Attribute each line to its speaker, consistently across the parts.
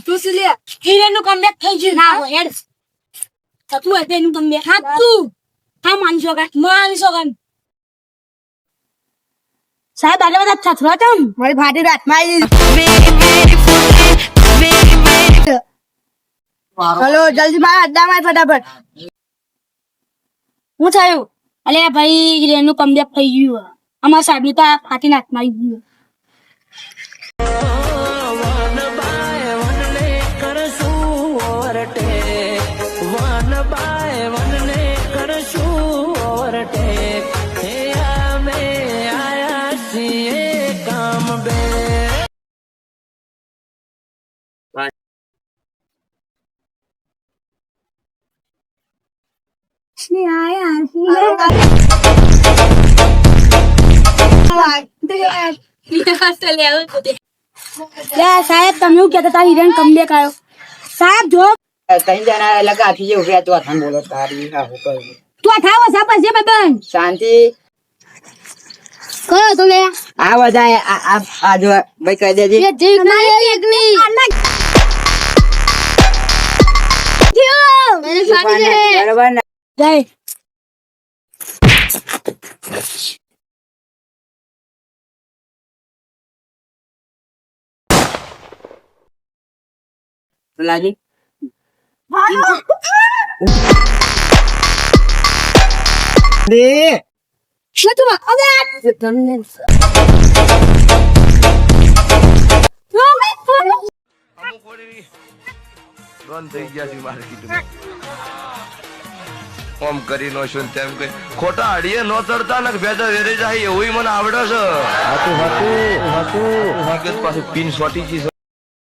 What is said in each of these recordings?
Speaker 1: તું શું લે હિરેન નું કમબેક થઈ ગયું ના હોય હેડ સકલું હતું એનું કમબેક હા તું હા માનશો કાન સાહેબ આટલા બધા થથરો તમ મારી ફાટી રાતમાં હલો જલ્દી મારા અડ્ડામાં ફટાફટ શું થયું અલે ભાઈ રેનું કમબેક થઈ ગયું અમારા સાહેબ નું તો ફાટી નાથમાં આવી ગયું સાહેબ તમે એવું કેતા હતા હિરેન કમબેક આવ્યો સાહેબ જો
Speaker 2: ત્રણ જણા લગાથી જે ઉભ્યા તો આથાન બોલો તારી હા હું કહું
Speaker 1: તું થાવો સાપસ જે બબન
Speaker 2: શાંતિ
Speaker 1: કરો તો લે
Speaker 2: આ બધા આ જો ભાઈ કહી દેજે
Speaker 1: એ જીક ના એકલી મેરે ફાટી ગયે
Speaker 2: બરાબર ને
Speaker 1: જાય
Speaker 2: લાજી દે
Speaker 1: શું તું હવે
Speaker 2: તમને
Speaker 3: બંધ થઈ ગયા છે માર્કેટમાં ઓમ કરી નો શું તેમ કે ખોટા અડીએ નો ચડતા ને ભેજા વેરે જાય એવું મને આવડે છે હકીકત પાછું પિન સોટી છે.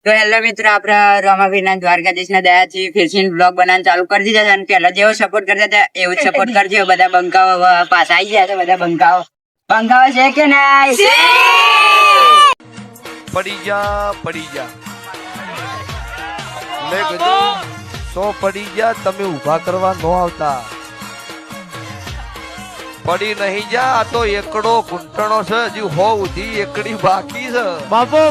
Speaker 2: તો હેલો મિત્રો આપણે રોમાભાઈના દ્વારકાધીશના દયાથી ફિશિંગ બ્લોગ બનાવવાનું ચાલુ કરી દીધા છે અને પહેલા જેવો સપોર્ટ કરતા હતા એવું જ સપોર્ટ કરજો. બધા બંકાઓ પાછા આવી ગયા છે. બધા બંકાઓ છે કે નહીં?
Speaker 3: પડી જા મેં કીધું 100 પડી જા તમે ઊભા કરવા નો આવતા. પડી નહીં જા આ તો એકડો ઘૂંટણો છે હજી 100 ઉધી એકડી બાકી છે.
Speaker 4: બાપો